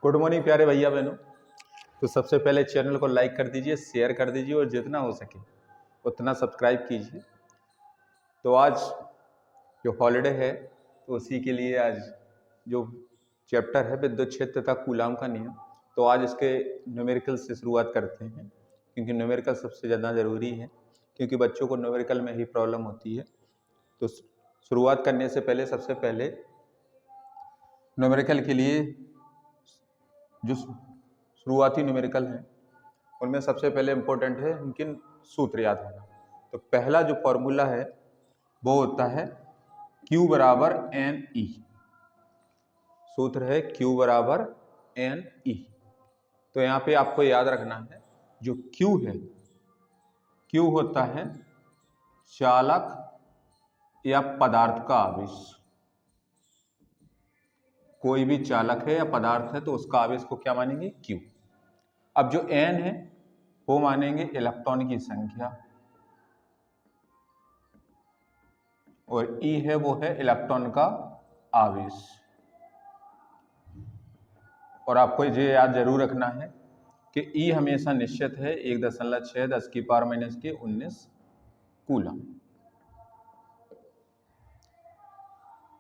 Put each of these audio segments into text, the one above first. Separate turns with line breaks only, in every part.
Good morning प्यारे भैया बहनों। तो सबसे पहले चैनल को लाइक कर दीजिए, शेयर कर दीजिए और जितना हो सके उतना सब्सक्राइब कीजिए। तो आज जो हॉलीडे है तो उसी के लिए आज जो चैप्टर है विद्युत क्षेत्र तथा कूलाम का नियम, तो आज इसके न्यूमेरिकल से शुरुआत करते हैं, क्योंकि न्यूमेरिकल सबसे ज़्यादा ज़रूरी है, क्योंकि बच्चों को न्यूमेरिकल में ही प्रॉब्लम होती है। तो शुरुआत करने से पहले सबसे पहले न्यूमेरिकल के लिए जो शुरुआती न्यूमेरिकल हैं उनमें सबसे पहले इम्पोर्टेंट है उनके सूत्र याद होना। तो पहला जो फॉर्मूला है वो होता है Q बराबर एन ई। सूत्र है Q बराबर एन ई। तो यहाँ पे आपको याद रखना है जो Q है, Q होता है चालक या पदार्थ का आवेश। कोई भी चालक है या पदार्थ है तो उसका आवेश को क्या मानेंगे? Q। अब जो N है वो मानेंगे इलेक्ट्रॉन की संख्या और E है वो है इलेक्ट्रॉन का आवेश। और आपको ये याद जरूर रखना है कि E हमेशा निश्चित है 1.6 10 की पावर माइनस के 19 कूलम।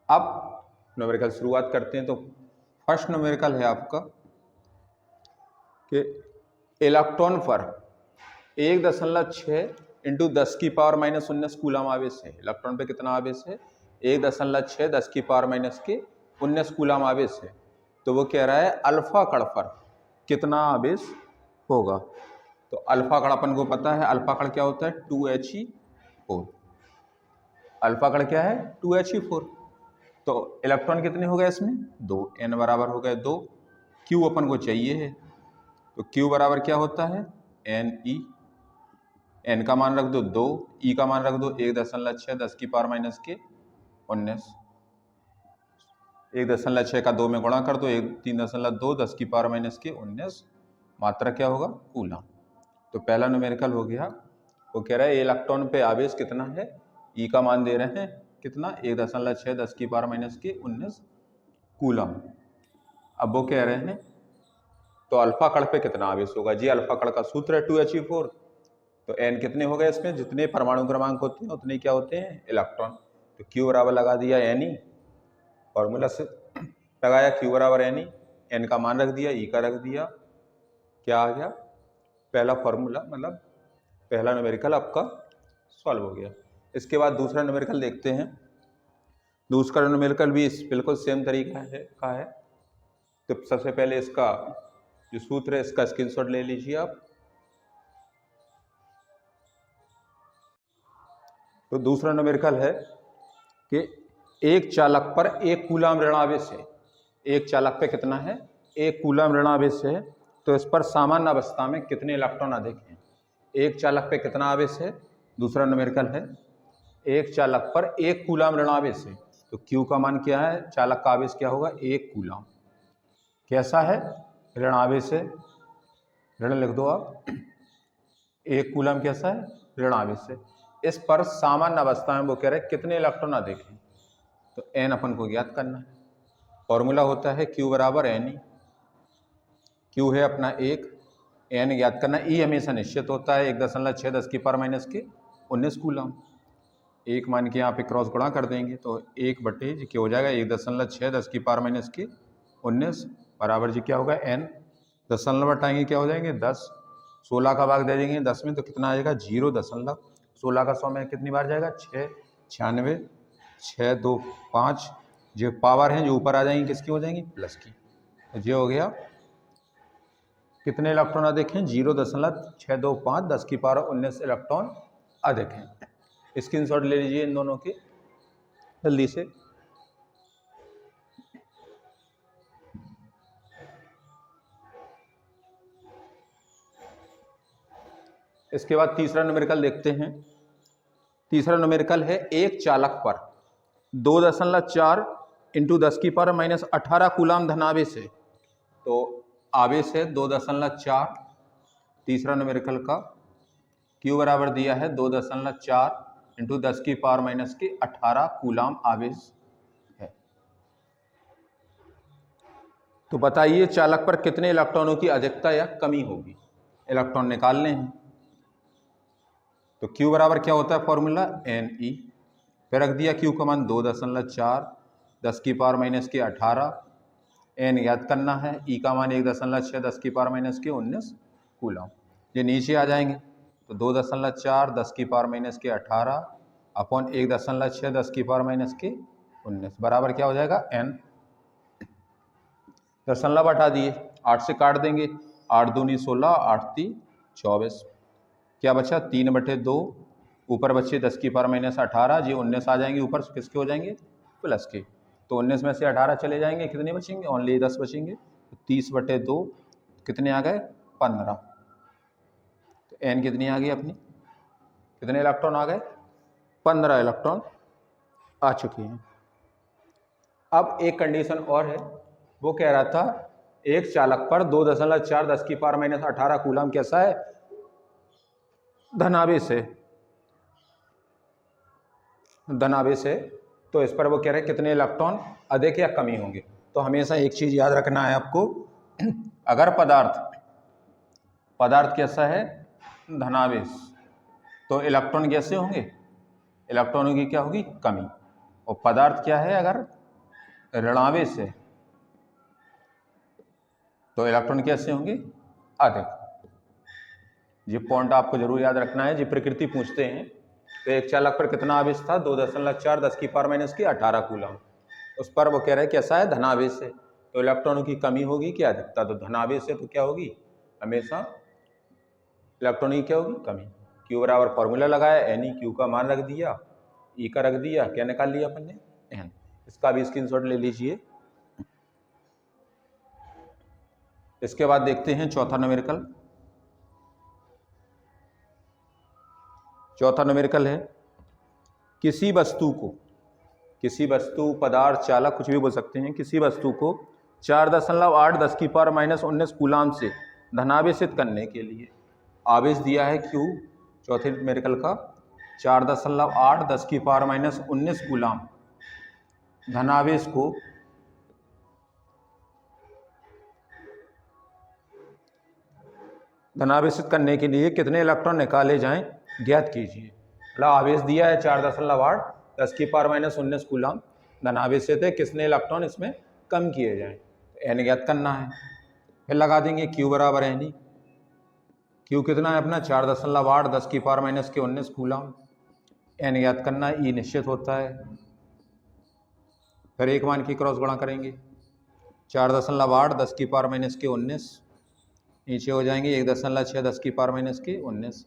अब न्यूमेरिकल शुरुआत करते हैं। तो फर्स्ट न्यूमेरिकल है आपका कि इलेक्ट्रॉन पर 1.6 इंटू 10 की पावर माइनस 19 कूलम आवेश है। इलेक्ट्रॉन पे कितना आवेश है? 1.6 10 की पावर माइनस के 19 कूलम आवेश है। तो वो कह रहा है अल्फा कण पर कितना आवेश होगा। तो अल्फा कण अपन को पता है, अल्फा कण क्या होता है? 2He4। अल्फा कण क्या है? 2He4। तो इलेक्ट्रॉन कितने हो गए इसमें? 2। N बराबर हो गए 2। Q अपन को चाहिए है, तो Q बराबर क्या होता है? Ne। N का मान रख दो 2, E का मान रख दो 1.6 10 की पावर माइनस के 19। 1.6 का 2 में गुणा कर दो, 3.2 10 की पावर माइनस के 19 मात्रा क्या होगा? कूलम। तो पहला न्यूमेरिकल हो गया। वो कह रहा है इलेक्ट्रॉन पे आवेश कितना है? E का मान दे रहे हैं कितना? 1.6 10 की पावर माइनस के 19 कूलम। अब वो कह रहे हैं तो अल्फा कण पे कितना आवेश होगा जी? अल्फा कण का सूत्र है 2He4। तो N कितने हो गए इसमें? जितने परमाणु क्रमांक होते हैं उतने क्या होते हैं? इलेक्ट्रॉन। तो Q बराबर लगा दिया Ne, फॉर्मूला से लगाया Q बराबर Ne, N का मान रख दिया, E का रख दिया, क्या आ गया? पहला फॉर्मूला मतलब पहला न्यूमेरिकल आपका सॉल्व हो गया। इसके बाद दूसरा न्यूमेरिकल देखते हैं। दूसरा न्यूमेरिकल भी बिल्कुल सेम तरीका है। तो सबसे पहले इसका जो सूत्र है इसका स्क्रीनशॉट ले लीजिए आप। तो दूसरा न्यूमेरिकल है कि एक चालक पर 1 कूलम ऋण आवेश है। एक चालक पे कितना है? 1 कूलम ऋण आवेश है। तो इस पर सामान्य अवस्था में कितने इलेक्ट्रॉन अधिक हैं? एक चालक पे कितना आवेश है? दूसरा न्यूमेरिकल है एक चालक पर 1 कूलम ऋण आवेश है। तो Q का मान क्या है? चालक का आवेश क्या होगा? 1 कूलम। कैसा है? ऋण आवेश है, ऋण लिख दो आप। 1 कूलम कैसा है? ऋण आवेश है। इस पर सामान्य अवस्था में वो कह रहे हैं कितने इलेक्ट्रॉन अधिक हैं। तो N अपन को ज्ञात करना है। फॉर्मूला होता है Q बराबर Ne। Q है अपना 1, N ज्ञात करना। E हमेशा निश्चित होता है 1.6 10 की पावर माइनस के 19 कूलम। 1 मान के यहाँ पे क्रॉस गुणा कर देंगे तो 1 बटे जी क्या हो जाएगा? 1.6 10 की पावर माइनस के 19 बराबर जी क्या होगा? N। दशमलव हटाएंगे क्या हो जाएंगे? 10। 16 का भाग दे देंगे 10 में तो कितना आ जाएगा? 0.16 का 100 में कितनी बार जाएगा? 6। 96 6 2 5। जो पावर हैं जो ऊपर आ जाएंगी किसकी हो जाएंगी? प्लस की। ये हो गया कितने इलेक्ट्रॉन अधिक हैं? 0.625 10 की पावर 19 इलेक्ट्रॉन अधिक हैं। स्क्रीनशॉट ले लीजिए इन दोनों की जल्दी से। इसके बाद तीसरा न्यूमेरिकल देखते हैं। तीसरा न्यूमेरिकल है एक चालक पर 2.4 इंटू 10 की पावर माइनस 18 कूलम धनावेश है। तो आवेश है 2.4। तीसरा न्यूमेरिकल का Q बराबर दिया है 2.4 इंटू 10 की पावर माइनस के 18 कूलम आवेश है। तो बताइए चालक पर कितने इलेक्ट्रॉनों की अधिकता या कमी होगी, इलेक्ट्रॉन निकालने हैं। तो Q बराबर क्या होता है फॉर्मूला, Ne। फिर रख दिया Q का मान 2.4 10 की पावर माइनस के 18, N याद करना है, E का मान 1.6 10 की पावर माइनस के 19 कूलम। ये नीचे आ जाएंगे तो 2.4 10 की पावर माइनस के 18 अपॉन 1.6 10 की पावर माइनस के 19 बराबर क्या हो जाएगा N। दशमलव हटा दिए, 8 से काट देंगे, 8 दूनी 16, 8 ती 24, क्या बचा 3/2, ऊपर बचे 10 की पावर माइनस 18, जी 19 आ जाएंगे ऊपर, किसके हो जाएंगे प्लस के। तो 19 में से 18 चले जाएंगे, कितने बचेंगे ओनली 10 बचेंगे। तो 30/2 कितने आ गए 15। तो एन कितनी आ गई अपनी, कितने इलेक्ट्रॉन आ गए 15 इलेक्ट्रॉन आ चुके हैं। अब एक कंडीशन और है, वो कह रहा था एक चालक पर 2.4 10 की पावर माइनस 18 कूलम कैसा है, धनावेश है, धनावेश है। तो इस पर वो कह रहे हैं कितने इलेक्ट्रॉन अधिक या कमी होंगे। तो हमेशा एक चीज याद रखना है आपको, अगर पदार्थ कैसा है धनावेश, तो इलेक्ट्रॉन कैसे होंगे, इलेक्ट्रॉनों की क्या होगी कमी। और पदार्थ क्या है अगर ऋणावेश है, तो इलेक्ट्रॉन कैसे होंगे अधिक। ये पॉइंट आपको जरूर याद रखना है। जी प्रकृति पूछते हैं तो एक चालक पर कितना आवेश था 2.4 10 की पावर माइनस की 18 कूलम, उस पर वो कह रहे हैं कैसा है धनावेश है, तो इलेक्ट्रॉनों की कमी होगी क्या अधिकता। तो धनावेश है तो क्या होगी हमेशा इलेक्ट्रॉनों की क्या होगी कमी। Q बराबर फॉर्मूला लगाया, Ne Q का मान रख दिया, E का रख दिया, क्या निकाल लिया अपन ने N। इसका भी स्क्रीनशॉट ले लीजिए। इसके बाद देखते हैं चौथा न्यूमेरिकल। चौथा न्यूमेरिकल है किसी वस्तु पदार्थ चालक कुछ भी बोल सकते हैं, किसी वस्तु को 4.8 10 की पावर माइनस 19 कूलाम से धनावेशित करने के लिए आवेश दिया है Q, चौथे न्यूमेरिकल का 4.8 10 की पावर माइनस 19 कूलाम धनावेश को धनावेशित करने के लिए कितने इलेक्ट्रॉन निकाले जाएं ज्ञात कीजिए। मतलब आवेश दिया है 4.8 10 की पावर माइनस 19 कूलम धनावेशित है, कितने इलेक्ट्रॉन इसमें कम किए जाएं, एन ज्ञात करना है। फिर लगा देंगे Q बराबर है, Q कितना है अपना 4.8 10 की पावर माइनस के 19 कूलम, एन ज्ञात करना है, E निश्चित होता है। फिर एक मान की क्रॉस गुणा करेंगे, 4.8 10 की पावर माइनस के 19 नीचे हो जाएंगे 1.6 10 की पावर माइनस के 19,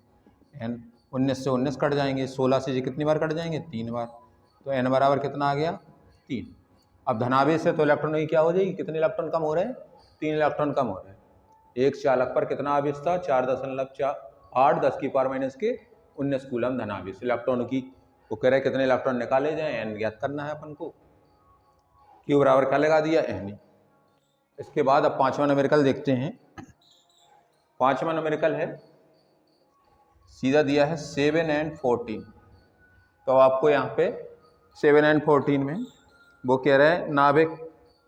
एन 19 से 19 कट जाएंगे, 16 से जी कितनी बार कट जाएंगे 3 बार, तो एन बराबर कितना आ गया 3। अब धनावेश है तो इलेक्ट्रॉन की क्या हो जाएगी, कितने इलेक्ट्रॉन कम हो रहे हैं 3 इलेक्ट्रॉन कम हो रहे हैं। एक चालक पर कितना आवेश था 4.8 10 की पावर माइनस के 19 कूलम धनावेश, इलेक्ट्रॉन की वो कह रहे कितने इलेक्ट्रॉन निकाले जाए, एन ज्ञात करना है अपन को। Q बराबर क्या लगा दिया एन। इसके बाद अब पांचवा न्यूमेरिकल देखते हैं। पांचवा न्यूमेरिकल है सीधा दिया है 7 and 14। तो आपको यहाँ पे 7 and 14 में वो कह रहे हैं नाभिक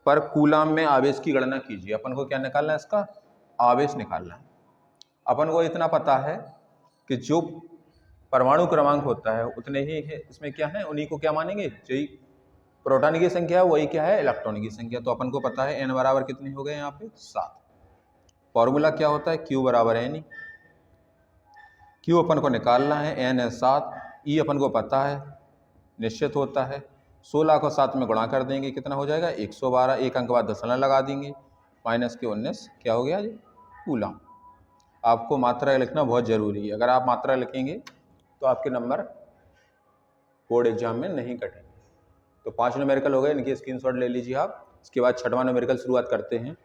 पर कूलाम में आवेश की गणना कीजिए। अपन को क्या निकालना है, इसका आवेश निकालना है। अपन को इतना पता है कि जो परमाणु क्रमांक होता है उतने ही है इसमें क्या है, उन्हीं को क्या मानेंगे, जो प्रोटॉन की संख्या वही क्या है इलेक्ट्रॉन की संख्या। तो अपन को पता है n बराबर कितने हो गए यहाँ पे 7। फॉर्मूला क्या होता है Q बराबर है नहीं, Q अपन को निकालना है, N है 7, E अपन को पता है निश्चित होता है, 16 को 7 में गुणा कर देंगे कितना हो जाएगा 112, एक अंक बाद दशमलव लगा देंगे, माइनस के 19 क्या हो गया जी कूलम। आपको मात्रा लिखना बहुत ज़रूरी है, अगर आप मात्रा लिखेंगे तो आपके नंबर बोर्ड एग्जाम में नहीं कटेंगे। तो 5 न्यूमेरिकल हो गए, इनकी स्क्रीनशॉट ले लीजिए आप। इसके बाद छठवां न्यूमेरिकल शुरुआत करते हैं।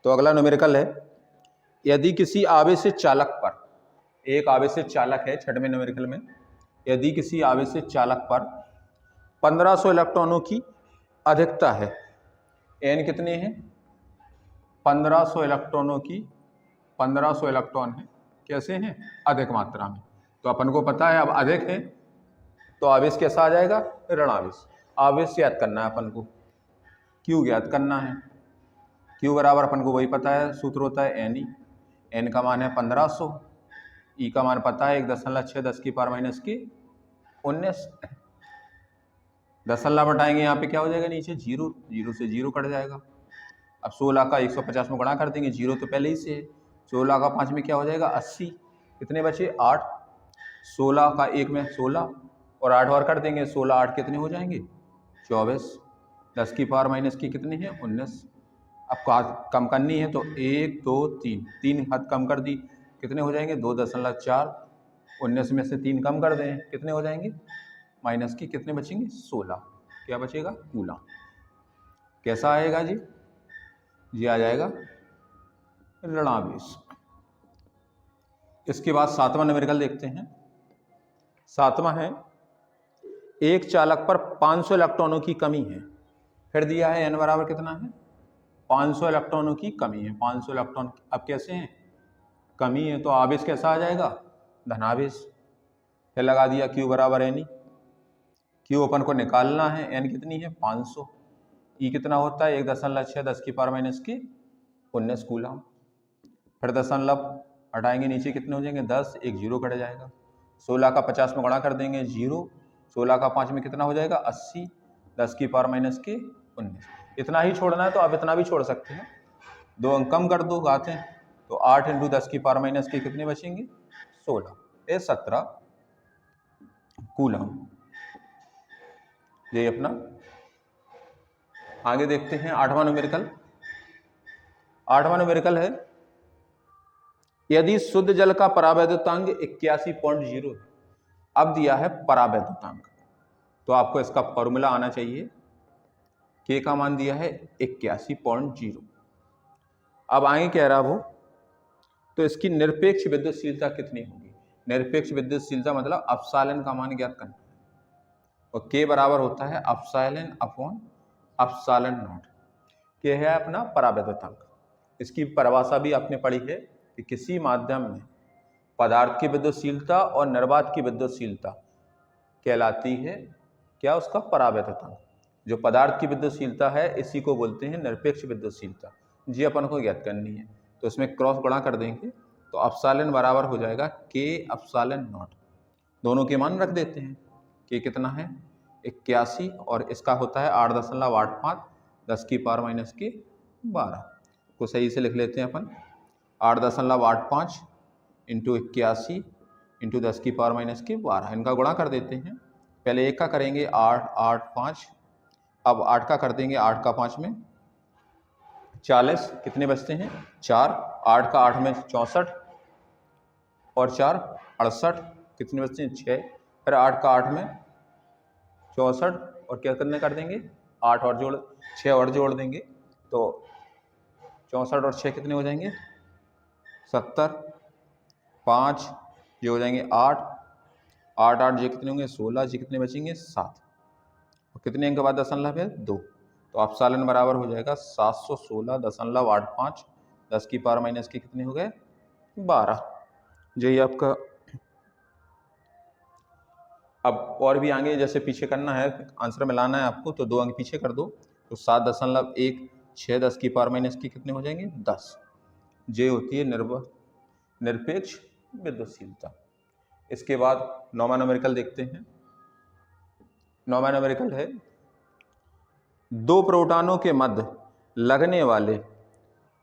तो अगला न्यूमेरिकल है यदि किसी आवेशित चालक पर, एक आवेशित चालक है छठवें न्यूमेरिकल में, यदि किसी आवेशित चालक पर 1500 इलेक्ट्रॉनों की अधिकता है, एन कितने हैं 1500 इलेक्ट्रॉनों की 1500 इलेक्ट्रॉन है, कैसे हैं, अधिक मात्रा में। तो अपन को पता है अब अधिक है तो आवेश कैसा आ जाएगा, ऋण आवेश। आवेश ज्ञात करना है अपन को, क्यू ज्ञात करना है। क्यू बराबर अपन को वही पता है, सूत्र होता है एन ई। एन का मान है 1500, ई का मान पता है 1.6 10 की पावर माइनस की 19। दशमलव हटाएंगे यहाँ पे क्या हो जाएगा, नीचे जीरो, जीरो से जीरो कट जाएगा। अब 16 का 150 में गुणा कर देंगे, जीरो तो पहले ही से है। 16 का 5 में क्या हो जाएगा 80, कितने बचे 8। 16 का 1 में 16 और 8 और कर देंगे, 16 8 कितने हो जाएंगे 24। 10 की पावर माइनस की कितनी है 19। अब कम करनी है तो 1 2 3, 3 हद कम कर दी, कितने हो जाएंगे 2.4। 19 में से 3 कम कर दें, कितने हो जाएंगे माइनस की, कितने बचेंगे 16। क्या बचेगा कूलम। कैसा आएगा जी, ये आ जाएगा ऋणावेश। इसके बाद 7वां न्यूमेरिकल देखते हैं। 7वां है एक चालक पर 500 इलेक्ट्रॉनों की कमी है। फिर दिया है n बराबर कितना है 500 इलेक्ट्रॉनों की कमी है। 500 इलेक्ट्रॉन अब कैसे हैं, कमी है तो आवेश कैसा आ जाएगा धनावेश। फिर लगा दिया q बराबर एन ई। क्यू अपन को निकालना है, एन कितनी है 500, ई कितना होता है 1.6 10 की पावर माइनस की 19 कूलम। फिर दशमलव हटाएंगे, नीचे कितने हो जाएंगे 10, एक जीरो कट जाएगा। 16 का 50 में गुणा कर देंगे जीरो, 16 का 5 में कितना हो जाएगा 80, 10 की पावर माइनस की 19। इतना ही छोड़ना है तो आप इतना भी छोड़ सकते हैं, 2 अंक कम कर दो आते हैं तो 8 × 10 की पावर माइनस के कितने बचेंगे 16, ये 17 कूलम। ये अपना आगे देखते हैं 8वां न्यूमेरिकल। 8वां न्यूमेरिकल है यदि शुद्ध जल का परावैद्युतांक 81.0 है। अब दिया है परावैद्युतांक, तो आपको इसका फॉर्मूला आना चाहिए। के का मान दिया है 81.0। अब आगे कह रहा वो तो इसकी निरपेक्ष विद्युतशीलता कितनी होगी। निरपेक्ष विद्युतशीलता मतलब अपसालन का मान ज्ञात करना है, और के बराबर होता है अपसालन अपॉन अपसालन नॉट। के है अपना परावैद्युतांक। इसकी परिभाषा भी आपने पढ़ी है कि किसी माध्यम में पदार्थ की विद्युतशीलता और निर्वात की विद्युतशीलता कहलाती है क्या, उसका परावैद्युतांक। जो पदार्थ की विद्युतशीलता है इसी को बोलते हैं निरपेक्ष विद्युतशीलता। जी अपन को ज्ञात करनी है, तो इसमें क्रॉस गुणा कर देंगे तो अपसालन बराबर हो जाएगा के अपसालन नॉट। दोनों के मान रख देते हैं, के कितना है 81 और इसका होता है 8.85 10 की पावर माइनस की 12 को सही से लिख लेते हैं अपन। 8.85 इंटू 81 इंटू 10 की पावर माइनस की 12, इनका गुणा कर देते हैं। पहले एक का करेंगे 8 8 5, अब 8 का कर देंगे, 8 का 5 में 40, कितने बचते हैं 4, 8 का 8 में 64 और 4 68, कितने बचते हैं 6। फिर 8 का 8 में 64 और क्या करने कर देंगे 8 और जोड़ 6 और जोड़ देंगे तो 64 और 6 कितने हो जाएंगे 70, 5 ये हो जाएंगे 8, 8 8 ये कितने होंगे 16, ये कितने बचेंगे 7 और कितने अंक के बाद दशमलव है 2, तो अपसालन बराबर हो जाएगा 716.85 10 की पावर माइनस के कितने हो गए 12। यही आपका। अब और भी आगे जैसे पीछे करना है, आंसर में लाना है आपको, तो 2 अंक पीछे कर दो तो 7.16 10 की पावर माइनस की कितने हो जाएंगे 10। ये होती है निरपेक्ष विद्युतशीलता। इसके बाद 9वां न्यूमेरिकल देखते हैं। 9वां न्यूमेरिकल है 2 प्रोटॉनों के मध्य लगने वाले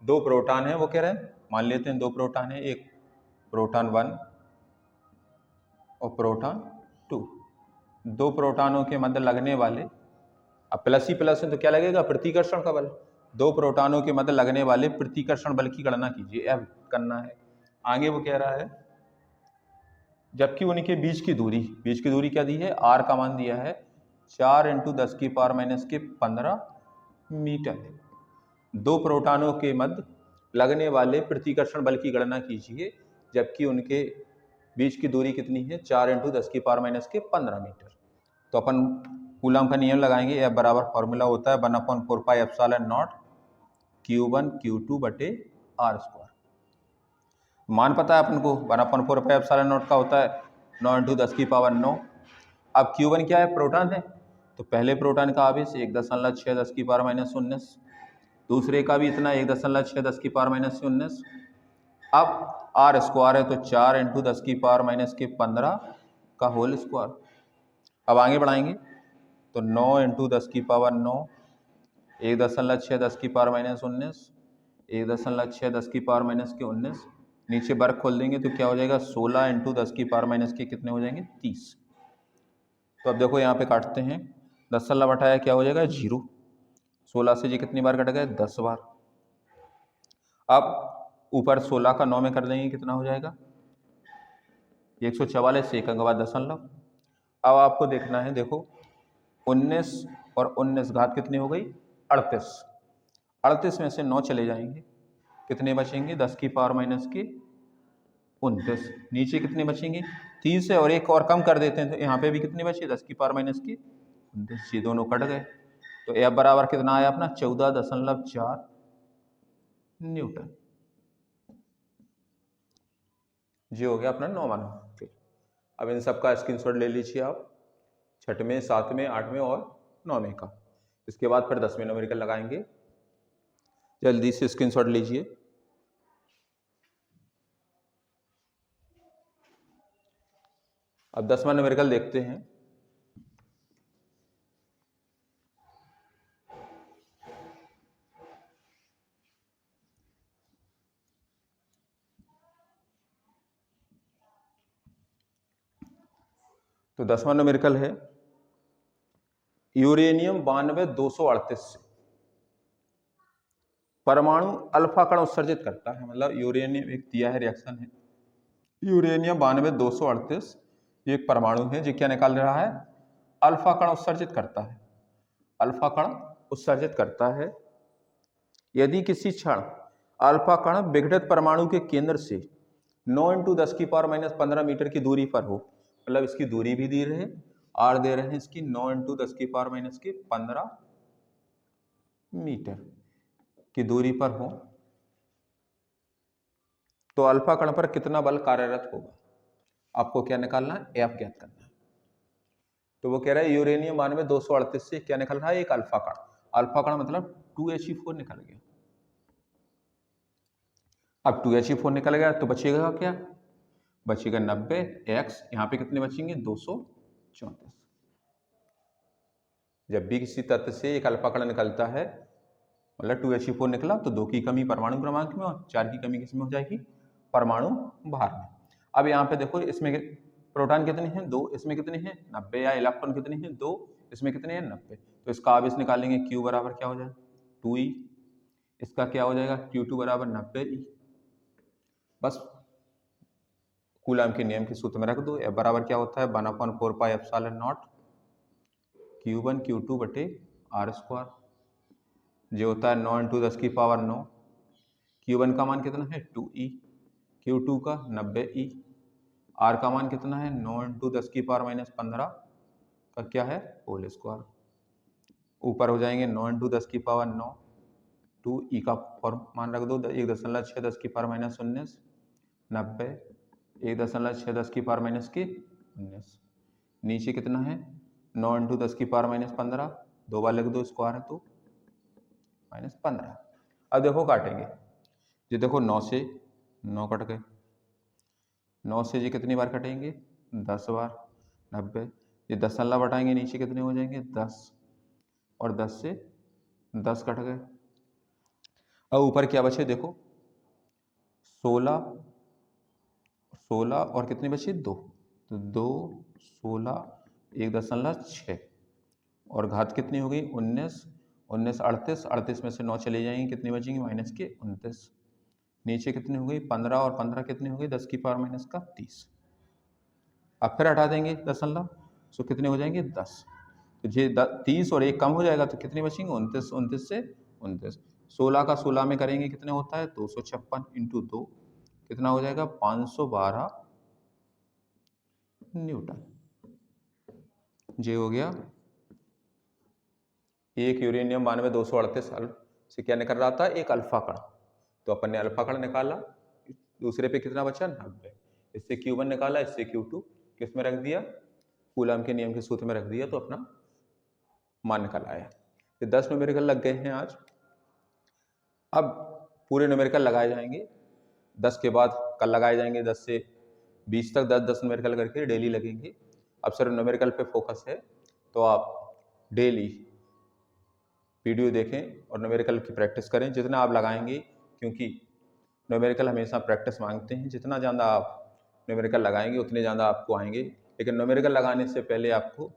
2 प्रोटॉन है, वो कह रहे हैं मान लेते हैं 2 प्रोटॉन है, एक प्रोटॉन 1 और प्रोटॉन 2। 2 प्रोटॉनों के मध्य लगने वाले, अब प्लस ही प्लस है तो क्या लगेगा प्रतिकर्षण का बल। 2 प्रोटॉनों के मध्य लगने वाले प्रतिकर्षण बल की गणना कीजिए, अब करना है। आगे वो कह रहा है जबकि उनके बीच की दूरी क्या दी है, r का मान दिया है 4 × 10 की पावर माइनस के 15 मीटर है। 2 प्रोटॉनों के मध्य लगने वाले प्रतिकर्षण बल की गणना कीजिए जबकि उनके बीच की दूरी कितनी है 4 × 10 की पावर माइनस के 15 मीटर। तो अपन कूलम का नियम लगाएंगे, F बराबर फॉर्मूला होता है 1/4 pi epsilon not Q1 Q2 बटे R²। मान पता है अपन को 1/4πε0 का होता है 9 × 10⁻9। अब Q1 क्या है, प्रोटॉन है, तो पहले प्रोटॉन का आवेश 1.6 10⁻−19, दूसरे का भी इतना 1.6 10⁻−19। अब R स्क्वायर है तो 4 × 10⁻⁻15 का होल स्क्वायर। अब आगे बढ़ाएंगे तो 9 × 10⁻9 1.6 10⁻−19 1.6 10⁻−19, नीचे वर्ग खोल देंगे तो क्या हो जाएगा 16 × 10⁻⁻, कितने हो जाएंगे 30। तो अब देखो यहाँ पे काटते हैं, 10 सल्ला बटाया क्या हो जाएगा 0, 16 से जी कितनी बार कट गए 10 बार। अब ऊपर 16 का 9 में कर देंगे कितना हो जाएगा 144 से 1 अंक बाद दशमलव। अब आपको देखना है, देखो 19 और 19 घात कितनी हो गई 38, 38 में से 9 चले जाएंगे, कितने बचेंगे 10⁻⁻29, नीचे कितने बचेंगे 30 है और एक और कम कर देते हैं तो यहाँ पे भी कितने बचे 10⁻⁻29, ये दोनों कट गए। तो F बराबर कितना आया अपना 14.4 न्यूटन। ये हो गया अपना 9वां नंबर। अब इन सब का स्क्रीनशॉट ले लीजिए आप, 6वें 7वें 8वें और 9वें का। इसके बाद फिर 10वें न्यूमेरिकल लगाएंगे, जल्दी से स्क्रीनशॉट लीजिए। अब 10वां न्यूमेरिकल देखते हैं। तो 10वां न्यूमेरिकल है यूरेनियम 92 से परमाणु अल्फा कण उत्सर्जित करता है। मतलब यूरेनियम एक दिया है रिएक्शन है, यूरेनियम 92 ये एक परमाणु है जो क्या निकाल रहा है अल्फा कण उत्सर्जित करता है, अल्फा कण उत्सर्जित करता है। यदि किसी क्षण अल्फा कण विघटित परमाणु के केंद्र से 9 × 10⁻⁻15 मीटर की दूरी पर हो, मतलब इसकी दूरी भी दी रहे आर दे रहे हैं इसकी 9 × 10⁻⁻15 मीटर की दूरी पर हो, तो अल्फा कण पर कितना बल कार्यरत होगा, आपको क्या निकालना है एफ ज्ञात करना है। तो वो कह रहा है यूरेनियम 92 से क्या निकल रहा है एक अल्फा कण, अल्फा कण मतलब 2He4 निकल गया। अब 2He4 निकल गया तो बचेगा क्या, बचेगा 90 x, यहाँ पे कितने बचेंगे 234। जब भी किसी तत्व से एक अल्फा कण निकलता है मतलब 2He4 निकला तो 2 की कमी परमाणु क्रमांक में और 4 की कमी किसमें हो जाएगी परमाणु भार में। अब यहाँ पे देखो इसमें प्रोटॉन कितने हैं 2, इसमें कितने हैं 90, या इलेक्ट्रॉन कितने हैं 2, इसमें कितने हैं 90। तो इसका आवेश निकालेंगे Q बराबर क्या हो जाएगा 2E, इसका क्या हो जाएगा Q2 बराबर 90E। बस कूलम के नियम के सूत्र में रख दो, F बराबर क्या होता है 1/4πε0 Q1 Q2 बटे R², जो होता है 9 × 10⁻9। Q1 का मान कितना है 2E, Q2 का 90E, R का मान कितना है 9 × 10⁻⁻15 का क्या है होल स्क्वायर। ऊपर हो जाएंगे 9 × 10⁻9, 2E का मान रख दो 1.6 10⁻⁻19, 90 1.6 10⁻⁻19, नीचे कितना है 9 × 10⁻⁻15, 2 बार लिख दो स्क्वायर है तो -15। अब देखो काटेंगे, ये देखो 9 से 9 कट गए, 9 से ये कितनी बार कटेंगे 10 बार, 90 ये 10 सल्ला बटाएंगे नीचे कितने हो जाएंगे 10, और 10 से 10 कट गए। अब ऊपर क्या बचे देखो 16 और कितने बचे 2, तो 2 16 1.6 और घात कितनी हो गई 19, 19 38, 38 में से 9 चले जाएंगे कितने बचेंगे -29, नीचे कितनी हो गई 15 और 15 कितनी हो गई 10⁻⁻30। अब फिर हटा देंगे दशमलव, सो कितने हो जाएंगे 10, तो ये 30 और 1 कम हो जाएगा तो कितने बचेंगे 29, 29 से 29, 16 का 16 में करेंगे कितने होता है 256 × 2 कितना हो जाएगा 512 न्यूटन। ये हो गया एक यूरेनियम 92 से क्या निकल रहा था एक अल्फा कण, तो अपन ने अल्फा कण निकाला दूसरे पे कितना बचा 90। इससे Q1 निकाला, इससे Q2 किस में रख दिया, कूलाम के नियम के सूत्र में रख दिया, तो अपना मान निकल आया। ये 10 न्यूमेरिकल लग गए हैं आज। अब पूरे न्यूमेरिकल लगाए जाएंगे, 10 के बाद कल लगाए जाएंगे, 10 से 20 तक 10 न्यूमेरिकल करके डेली लगेंगे। अब सिर्फ न्यूमेरिकल पे फोकस है, तो आप डेली वीडियो देखें और न्यूमेरिकल की प्रैक्टिस करें जितना आप लगाएंगे, क्योंकि न्यूमेरिकल हमेशा प्रैक्टिस मांगते हैं। जितना ज़्यादा आप न्यूमेरिकल लगाएंगे उतने ज़्यादा आपको आएंगे। लेकिन न्यूमेरिकल लगाने से पहले आपको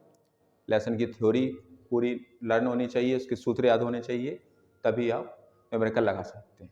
लेसन की थ्योरी पूरी लर्न होनी चाहिए, उसके सूत्र याद होने चाहिए, तभी आप न्यूमेरिकल लगा सकते हैं।